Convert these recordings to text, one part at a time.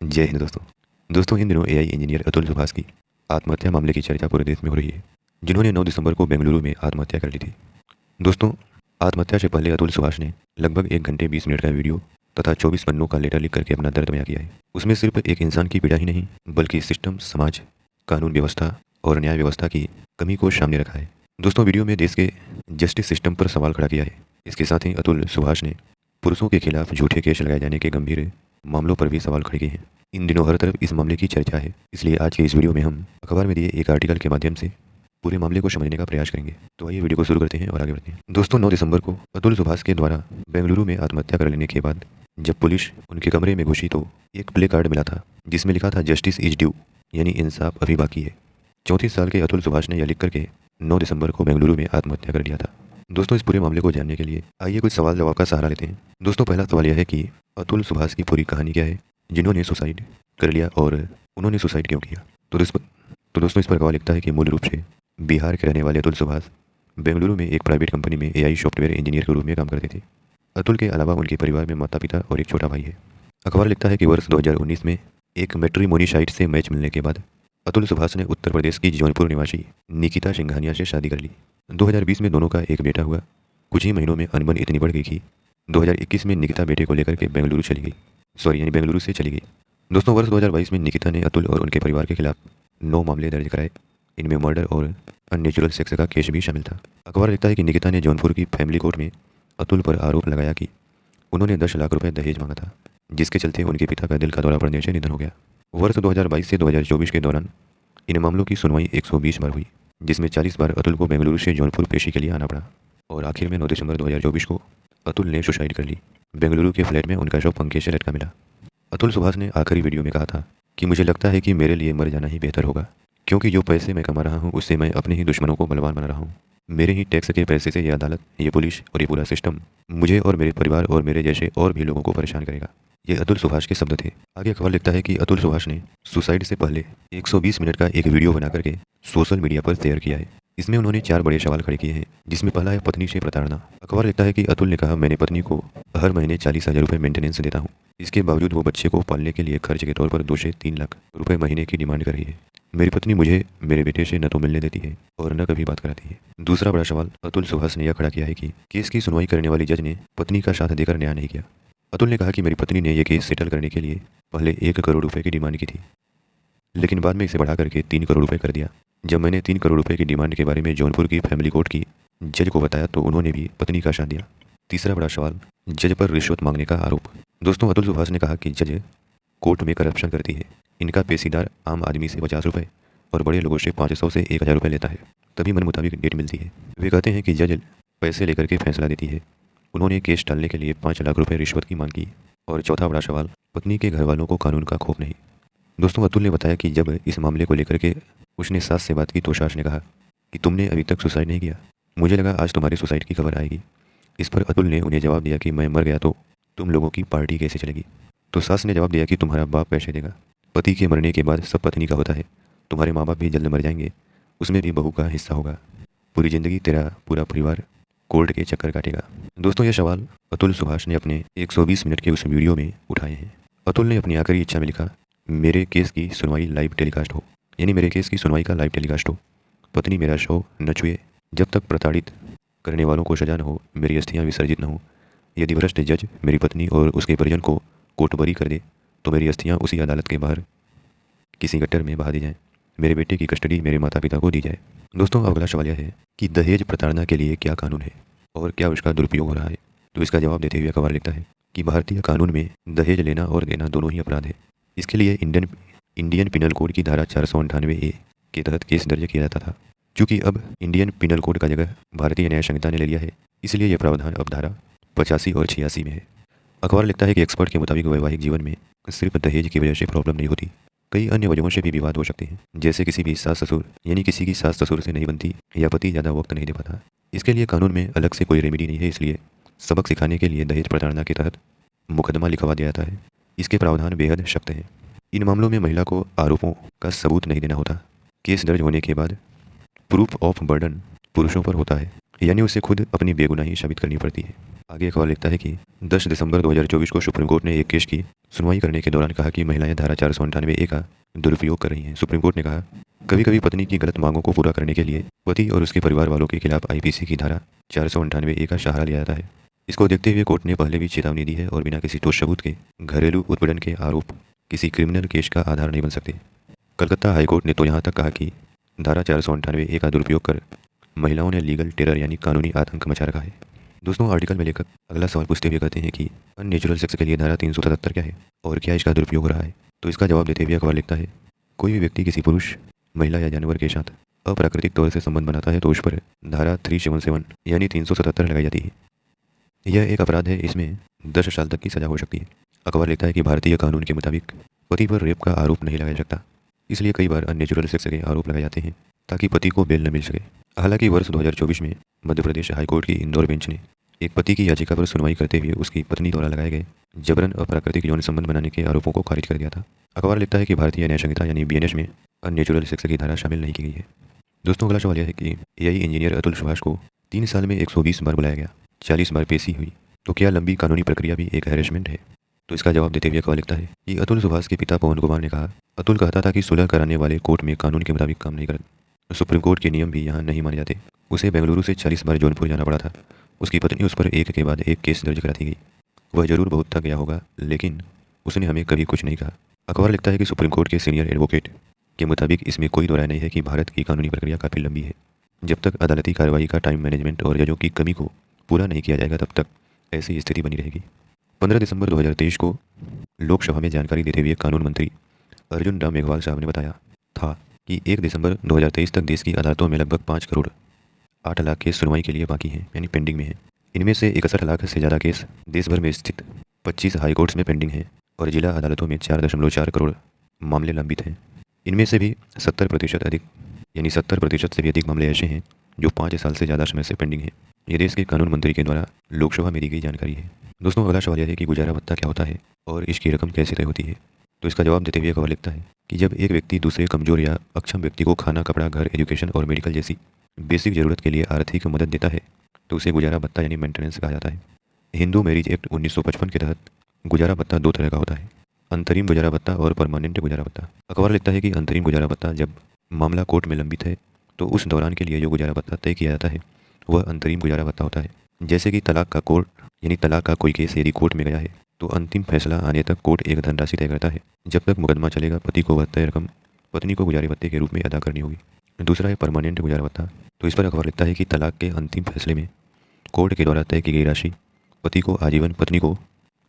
जय हिंद दोस्तों। इन दिनों एआई इंजीनियर अतुल सुभाष की आत्महत्या मामले की चर्चा पूरे देश में हो रही है, जिन्होंने 9 दिसंबर को बेंगलुरु में आत्महत्या कर ली थी। दोस्तों, आत्महत्या से पहले अतुल सुभाष ने लगभग 1 घंटे 20 मिनट का वीडियो तथा 24 पन्नों का लेटर लिख करके अपना दर्द बयां किया है। उसमें सिर्फ एक इंसान की पीड़ा ही नहीं, बल्कि सिस्टम, समाज, कानून व्यवस्था और न्याय व्यवस्था की कमी को सामने रखा है। दोस्तों, वीडियो में देश के जस्टिस सिस्टम पर सवाल खड़ा किया है। इसके साथ ही अतुल सुभाष ने पुरुषों के खिलाफ झूठे केस लगाए जाने के गंभीर मामलों पर भी सवाल खड़े किए हैं। इन दिनों हर तरफ इस मामले की चर्चा है, इसलिए आज के इस वीडियो में हम अखबार में दिए एक आर्टिकल के माध्यम से पूरे मामले को समझने का प्रयास करेंगे। तो आइए वीडियो को शुरू करते हैं और आगे बढ़ते हैं। दोस्तों, 9 दिसंबर को अतुल सुभाष के द्वारा बेंगलुरु में आत्महत्या कर लेने के बाद जब पुलिस उनके कमरे में घुसी तो एक प्ले कार्ड मिला था जिसमें लिखा था जस्टिस इज ड्यू, यानी इंसाफ अभी बाकी है। 34 साल के अतुल सुभाष ने यह लिख करके 9 दिसंबर को बेंगलुरु में आत्महत्या कर लिया था। दोस्तों, इस पूरे मामले को जानने के लिए आइए कुछ सवाल जवाब का सहारा लेते हैं। दोस्तों, पहला सवाल यह है कि अतुल सुभाष की पूरी कहानी क्या है, जिन्होंने सुसाइड कर लिया और उन्होंने सुसाइड क्यों किया। तो दोस्तों, इस पर गवाह लिखता है कि मूल रूप से बिहार के रहने वाले अतुल सुभाष बेंगलुरु में एक प्राइवेट कंपनी में एआई सॉफ्टवेयर इंजीनियर के रूप में काम करते थे। अतुल के अलावा उनके परिवार में माता पिता और एक छोटा भाई है। अखबार लिखता है कि वर्ष 2019 में एक मैट्रिमोनी साइट से मैच मिलने के बाद अतुल सुभाष ने उत्तर प्रदेश की जौनपुर निवासी निकिता सिंघानिया से शादी कर ली। 2020 में दोनों का एक बेटा हुआ। कुछ ही महीनों में अनबन इतनी बढ़ गई कि 2021 में निकिता बेटे को लेकर के बेंगलुरु से चली गई। दोस्तों, वर्ष 2022 में निकिता ने अतुल और उनके परिवार के खिलाफ 9 मामले दर्ज कराए। इनमें मर्डर और अननेचुरल सेक्स का केस भी शामिल था। अखबार लिखता है कि निकिता ने जौनपुर की फैमिली कोर्ट में अतुल पर आरोप लगाया कि उन्होंने 10 लाख रुपए दहेज मांगा था, जिसके चलते उनके पिता का दिल का दौरा पड़ने से निधन हो गया। वर्ष 2022 से 2024 के दौरान इन मामलों की सुनवाई 120 बार हुई, जिसमें 40 बार अतुल को बेंगलुरु से जौनपुर पेशी के लिए आना पड़ा और आखिर में 9 दिसंबर 2024 को अतुल ने सुसाइड कर ली। बेंगलुरु के फ्लैट में उनका शव पंखे से लटका मिला। अतुल सुभाष ने आखिरी वीडियो में कहा था कि मुझे लगता है कि मेरे लिए मर जाना ही बेहतर होगा, क्योंकि जो पैसे मैं कमा रहा हूँ उससे मैं अपने ही दुश्मनों को बलवान बना रहा हूँ। मेरे ही टैक्स के पैसे से ये अदालत, ये पुलिस और ये पूरा सिस्टम मुझे और मेरे परिवार और मेरे जैसे और भी लोगों को परेशान करेगा। ये अतुल सुभाष के शब्द थे। आगे अखबार लिखता है कि अतुल सुभाष ने सुसाइड से पहले 120 मिनट का एक वीडियो बना करके सोशल मीडिया पर शेयर किया है। इसमें उन्होंने 4 बड़े सवाल खड़े किए हैं, जिसमें पहला है पत्नी से प्रताड़ना। अखबार लिखता है कि अतुल ने कहा, मैंने पत्नी को हर महीने 40,000 रुपये मेंटेनेंस देता हूँ। इसके बावजूद वो बच्चे को पालने के लिए खर्च के तौर पर 2 से 3 लाख रुपए महीने की डिमांड कर रही है। मेरी पत्नी मुझे मेरे बेटे से न तो मिलने देती है और न कभी बात कराती है। दूसरा बड़ा सवाल अतुल सुभाष ने यह खड़ा किया है कि केस की सुनवाई करने वाली जज ने पत्नी का साथ देकर न्याय नहीं किया। अतुल ने कहा कि मेरी पत्नी ने यह केस सेटल करने के लिए पहले 1 करोड़ रुपए की डिमांड की थी, लेकिन बाद में इसे बढ़ा करके 3 करोड़ रुपए कर दिया। जब मैंने 3 करोड़ रुपए की डिमांड के बारे में जौनपुर की फैमिली कोर्ट की जज को बताया तो उन्होंने भी पत्नी का साथ दिया। तीसरा बड़ा सवाल जज पर रिश्वत मांगने का आरोप। दोस्तों, अतुल सुभाष ने कहा कि जज कोर्ट में करप्शन करती है। इनका पेशीदार आम आदमी से 50 रुपये और बड़े लोगों से 500 से 1000 रुपये लेता है, तभी मन मुताबिक डेट मिलती है। वे कहते हैं कि जज पैसे लेकर के फैसला देती है। उन्होंने केस टालने के लिए 5 लाख रुपये रिश्वत की मांग की। और चौथा बड़ा सवाल पत्नी के घर वालों को कानून का खौफ नहीं। दोस्तों, अतुल ने बताया कि जब इस मामले को लेकर के उसने सास से बात की तो सास ने कहा कि तुमने अभी तक सुसाइड नहीं किया, मुझे लगा आज तुम्हारी सुसाइड की खबर आएगी। इस पर अतुल ने उन्हें जवाब दिया कि मैं मर गया तो तुम लोगों की पार्टी कैसे चलेगी। तो सास ने जवाब दिया कि तुम्हारा बाप पैसे देगा। पति के मरने के बाद सब पत्नी का होता है, तुम्हारे माँ बाप भी जल्द मर जाएंगे, उसमें भी बहू का हिस्सा होगा। पूरी ज़िंदगी तेरा पूरा परिवार कोर्ट के चक्कर काटेगा। दोस्तों, यह सवाल अतुल सुभाष ने अपने 120 मिनट के उस वीडियो में उठाए हैं। अतुल ने अपनी आखिरी इच्छा में लिखा, मेरे केस की सुनवाई लाइव टेलीकास्ट हो, यानी मेरे केस की सुनवाई का लाइव टेलीकास्ट हो। पत्नी मेरा शव न छुए, जब तक प्रताड़ित करने वालों को सजा न हो, मेरी अस्थियाँ विसर्जित न हो। यदि भ्रष्ट जज मेरी पत्नी और उसके परिजन को कोर्टबरी कर दे तो मेरी अस्थियाँ उसी अदालत के बाहर किसी गट्टर में बहा दी जाएँ। मेरे बेटे की कस्टडी मेरे माता पिता को दी जाए। दोस्तों, अगला सवाल यह है कि दहेज प्रताड़ना के लिए क्या कानून है और क्या उसका दुरुपयोग हो रहा है। तो इसका जवाब देते हुए अखबार लिखता है कि भारतीय कानून में दहेज लेना और देना दोनों ही अपराध है। इसके लिए इंडियन पिनल कोड की धारा 498A के तहत केस दर्ज किया जाता था। चूँकि अब इंडियन पिनल कोड का जगह भारतीय न्याय संहिता ने ले लिया है, इसलिए यह प्रावधान अब धारा 85 और 86 में है। अखबार लिखता है कि एक्सपर्ट के मुताबिक वैवाहिक जीवन में सिर्फ दहेज की वजह से प्रॉब्लम नहीं होती, कई अन्य वजहों से भी विवाद हो सकते हैं, जैसे किसी की सास ससुर से नहीं बनती या पति ज़्यादा वक्त नहीं दे पाता। इसके लिए कानून में अलग से कोई रेमेडी नहीं है, इसलिए सबक सिखाने के लिए दहेज प्रताड़ना के तहत मुकदमा लिखवा दिया जाता है। इसके प्रावधान बेहद सख्त हैं। इन मामलों में महिला को आरोपों का सबूत नहीं देना होता। केस दर्ज होने के बाद प्रूफ ऑफ बर्डन पुरुषों पर होता है, यानी उसे खुद अपनी बेगुनाही साबित करनी पड़ती है। आगे अखबार लिखता है कि 10 दिसंबर 2024 को सुप्रीम कोर्ट ने एक केस की सुनवाई करने के दौरान कहा कि महिलाएं धारा 498 ए का दुरुपयोग कर रही हैं। सुप्रीम कोर्ट ने कहा, कभी कभी पत्नी की गलत मांगों को पूरा करने के लिए पति और उसके परिवार वालों के खिलाफ आईपीसी की धारा 498 ए का सहारा लिया जाता है। इसको देखते हुए कोर्ट ने पहले भी चेतावनी दी है और बिना किसी ठोस सबूत के घरेलू उत्पीड़न के आरोप किसी क्रिमिनल केस का आधार नहीं बन सकते। कलकत्ता हाईकोर्ट ने तो यहाँ तक कहा कि धारा 498 ए का दुरुपयोग कर महिलाओं ने लीगल टेरर यानी कानूनी आतंक मचा रखा है। दोस्तों, आर्टिकल में लेखक अगला सवाल पूछते हुए कहते हैं कि अननेचुरल सेक्स के लिए धारा 377 क्या है और क्या इसका दुरुपयोग हो रहा है। तो इसका जवाब देते हुए अखबार लिखता है, कोई भी व्यक्ति किसी पुरुष, महिला या जानवर के साथ अप्राकृतिक तौर से संबंध बनाता है तो उस पर धारा 377 यानी 377 लगाई जाती है। यह एक अपराध है, इसमें 10 साल तक की सजा हो सकती है। अखबार लिखता है कि भारतीय कानून के मुताबिक पति पर रेप का आरोप नहीं लगाया सकता, इसलिए कई बार अननेचुरल सेक्स के आरोप लगाए जाते हैं ताकि पति को बेल न मिल सके। हालांकि वर्ष 2024 में मध्य प्रदेश हाईकोर्ट की इंदौर बेंच ने एक पति की याचिका पर सुनवाई करते हुए उसकी पत्नी द्वारा लगाए गए जबरन अप्राकृतिक यौन संबंध बनाने के आरोपों को खारिज कर दिया था। अखबार लिखता है कि भारतीय न्याय संहिता यानी बीएनएस में अननेचुरल सेक्स की धारा शामिल नहीं की गई है। दोस्तों, अगला सवाल यह है कि एआई इंजीनियर अतुल सुभाष को 3 साल में 120 बार बुलाया गया, 40 बार पेशी हुई, तो क्या लंबी कानूनी प्रक्रिया भी एक हैरेसमेंट है। तो इसका जवाब देते हुए अखबार लिखता है कि अतुल सुभाष के पिता पवन कुमार ने कहा, अतुल कहता था कि सुलह कराने वाले कोर्ट में कानून के मुताबिक काम नहीं करते, सुप्रीम कोर्ट के नियम भी यहाँ नहीं माने जाते। उसे बेंगलुरु से 40 बार जौनपुर जाना पड़ा था। उसकी पत्नी उस पर एक के बाद एक केस दर्ज कराती गई। वह जरूर बहुत थक गया होगा, लेकिन उसने हमें कभी कुछ नहीं कहा। अखबार लिखता है कि सुप्रीम कोर्ट के सीनियर एडवोकेट के मुताबिक इसमें कोई दो राय नहीं है कि भारत की कानूनी प्रक्रिया काफ़ी लंबी है। जब तक अदालती कार्रवाई का टाइम मैनेजमेंट और जजों की कमी को पूरा नहीं किया जाएगा, तब तक ऐसी स्थिति बनी रहेगी। 15 दिसंबर 2023 को लोकसभा में जानकारी देते हुए कानून मंत्री अर्जुन राम मेघवाल साहब ने बताया था कि 1 दिसंबर 2023 तक देश की अदालतों में लगभग 5 करोड़ 8 लाख केस सुनवाई के लिए बाकी हैं, यानी पेंडिंग में हैं। इनमें से 61 लाख से ज़्यादा केस देश भर में स्थित 25 हाईकोर्ट्स में पेंडिंग हैं और जिला अदालतों में 4.4 करोड़ मामले लंबित हैं। इनमें से भी 70% अधिक, यानी 70% से भी अधिक मामले ऐसे हैं जो 5 साल से ज़्यादा समय से पेंडिंग हैं। ये देश के कानून मंत्री के द्वारा लोकसभा में दी गई जानकारी है। दोस्तों, अगला सवाल यह है कि गुजारा भत्ता क्या होता है और इसकी रकम कैसे तय होती है। तो इसका जवाब देते हुए अखबार लिखता है कि जब एक व्यक्ति दूसरे कमजोर या अक्षम व्यक्ति को खाना, कपड़ा, घर, एजुकेशन और मेडिकल जैसी बेसिक जरूरत के लिए आर्थिक मदद देता है तो उसे गुजारा भत्ता यानी मेंटेनेंस कहा जाता है। हिंदू मैरिज एक्ट 1955 के तहत गुजारा भत्ता 2 तरह का होता है, अंतरिम गुजारा भत्ता और परमानेंट गुजारा भत्ता। अखबार लिखता है कि अंतरिम गुजारा भत्ता जब मामला कोर्ट में लंबित है तो उस दौरान के लिए जो गुजारा भत्ता तय किया जाता है वह अंतरिम गुजारा भत्ता होता है। जैसे कि तलाक का कोर्ट, यानी तलाक का कोई केस यदि कोर्ट में गया है तो अंतिम फैसला आने तक कोर्ट एक धनराशि तय करता है। जब तक मुकदमा चलेगा, पति को वह तय रकम पत्नी को गुजारे भत्ते के रूप में अदा करनी होगी। दूसरा है परमानेंट गुजारा भत्ता। तो इस पर अखबार लिखता है कि तलाक के अंतिम फैसले में कोर्ट के द्वारा तय की गई राशि पति को आजीवन पत्नी को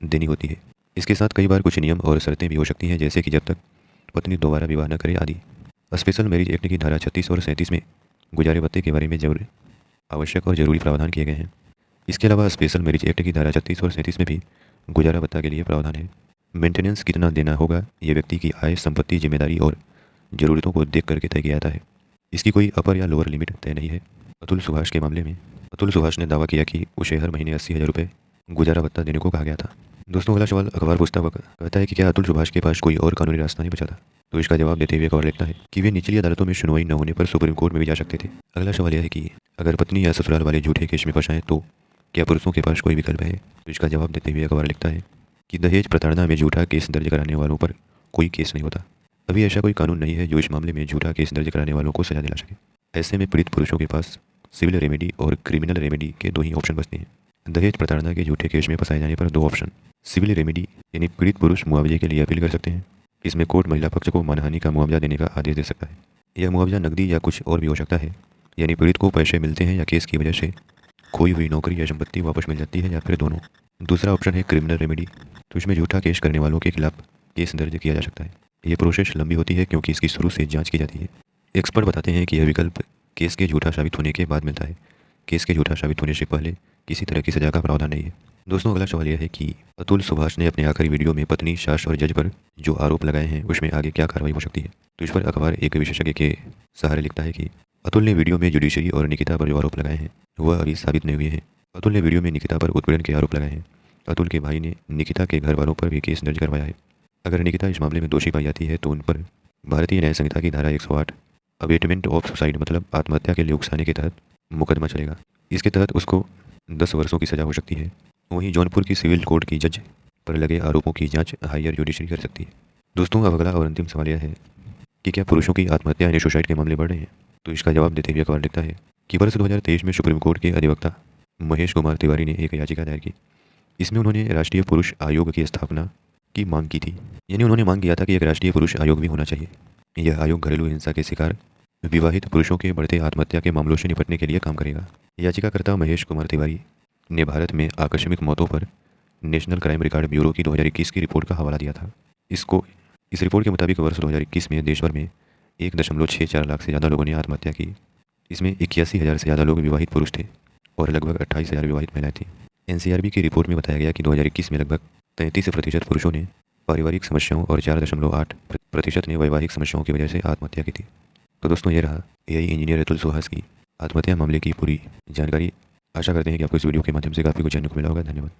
देनी होती है। इसके साथ कई बार कुछ नियम और शर्तें भी हो सकती हैं, जैसे कि जब तक पत्नी दोबारा विवाह न करे आदि। स्पेशल मैरिज एक्ट की धारा 36 और 37 में गुजारे भत्ते के बारे में जरूर आवश्यक और जरूरी प्रावधान किए गए हैं। इसके अलावा स्पेशल मैरिज एक्ट की धारा 36 और 37 में भी गुजारा भत्ता के लिए प्रावधान है। मेंटेनेंस कितना देना होगा ये व्यक्ति की आय, संपत्ति, जिम्मेदारी और ज़रूरतों को देख करके तय किया जाता है। इसकी कोई अपर या लोअर लिमिट तय नहीं है। अतुल सुभाष के मामले में अतुल सुभाष ने दावा किया कि उसे हर महीने 80,000 रुपये गुजारा भत्ता देने को कहा गया था। दोस्तों, अगला सवाल अखबार पूछता वक्त कहता है कि क्या अतुल सुभाष के पास कोई और कानूनी रास्ता नहीं बचा था। तो इसका जवाब देते हुए अखबार लिखता है कि वे निचली अदालतों में सुनवाई न होने पर सुप्रीम कोर्ट में भी जा सकते थे। अगला सवाल यह है कि अगर पत्नी या ससुराल वाले झूठे केस में फंसाएं तो क्या पुरुषों के पास कोई विकल्प है। तो इसका जवाब देते हुए अखबार लिखता है कि दहेज प्रताड़ना में झूठा केस दर्ज कराने वालों पर कोई केस नहीं होता। अभी ऐसा कोई कानून नहीं है जो इस मामले में झूठा केस दर्ज कराने वालों को सजा दिला सके। ऐसे में पीड़ित पुरुषों के पास सिविल रेमेडी और क्रिमिनल रेमेडी के 2 ही ऑप्शन बचते हैं। दहेज प्रताड़ना के झूठे केस में फंसाए जाने पर 2 ऑप्शन। सिविल रेमेडी यानी पीड़ित पुरुष मुआवजे के लिए अपील कर सकते हैं। इसमें कोर्ट महिला पक्ष को मानहानि का मुआवजा देने का आदेश दे सकता है। यह मुआवजा नकदी या कुछ और भी हो सकता है, यानी पीड़ित को पैसे मिलते हैं या केस की वजह से खोई हुई नौकरी या संपत्ति वापस मिल जाती है, या फिर दोनों। दूसरा ऑप्शन है क्रिमिनल रेमेडी। तो इसमें झूठा केस करने वालों के खिलाफ केस दर्ज किया जा सकता है। ये प्रोसेस लंबी होती है क्योंकि इसकी शुरू से जांच की जाती है। एक्सपर्ट बताते हैं कि यह विकल्प केस के झूठा साबित होने के बाद मिलता है। केस के झूठा साबित होने से पहले किसी तरह की सजा का प्रावधान नहीं है। दोस्तों, अगला सवाल यह है कि अतुल सुभाष ने अपने आखिरी वीडियो में पत्नी, सास और जज पर जो आरोप लगाए हैं उसमें आगे क्या कार्रवाई हो सकती है। तो इस पर अखबार एक विशेषज्ञ के सहारे लिखता है कि अतुल ने वीडियो में जुडिशरी और निकिता पर जो आरोप लगाए हैं वह अभी साबित नहीं हुए हैं। अतुल ने वीडियो में निकिता पर उत्पीड़न के आरोप लगाए हैं। अतुल के भाई ने निकिता के घर वालों पर भी केस दर्ज करवाया है। अगर निकिता इस मामले में दोषी पाई जाती है तो उन पर भारतीय न्याय संहिता की धारा 108 अबेटमेंट ऑफ सुसाइड मतलब आत्महत्या के लिए उकसाने के तहत मुकदमा चलेगा। इसके तहत उसको 10 वर्षों की सज़ा हो सकती है। वहीं जौनपुर की सिविल कोर्ट की जज पर लगे आरोपों की जांच हायर जुडिशरी कर सकती है। दोस्तों, अब अगला और अंतिम सवाल यह है कि क्या पुरुषों की आत्महत्या यानी सुसाइड के मामले बढ़ रहे हैं? तो इसका जवाब देते हुए अखबार लिखता है कि वर्ष 2023 में सुप्रीम कोर्ट के अधिवक्ता महेश कुमार तिवारी ने एक याचिका दायर की। इसमें उन्होंने राष्ट्रीय पुरुष आयोग की स्थापना की मांग की थी। यानी उन्होंने मांग किया था कि एक राष्ट्रीय पुरुष आयोग भी होना चाहिए। यह आयोग घरेलू हिंसा के शिकार विवाहित पुरुषों के बढ़ते आत्महत्या के मामलों से निपटने के लिए काम करेगा। याचिकाकर्ता महेश कुमार तिवारी ने भारत में आकस्मिक मौतों पर नेशनल क्राइम रिकॉर्ड ब्यूरो की 2021 की रिपोर्ट का हवाला दिया था। इस रिपोर्ट के मुताबिक वर्ष 2021 में देश भर में 1.64 लाख से ज़्यादा लोगों ने आत्महत्या की। इसमें 81,000 से ज़्यादा लोग विवाहित पुरुष थे और लगभग 28,000 विवाहित महिलाएं थीं। एनसीआरबी की रिपोर्ट में बताया गया कि 2021 में लगभग 33% पुरुषों ने पारिवारिक समस्याओं और 4.8% ने वैवाहिक समस्याओं की वजह से आत्महत्या की थी। तो दोस्तों, ये रहा एआई इंजीनियर अतुल सुहास की आत्महत्या मामले की पूरी जानकारी। आशा करते हैं कि आपको इस वीडियो के माध्यम से काफ़ी कुछ जानने को मिला होगा। धन्यवाद।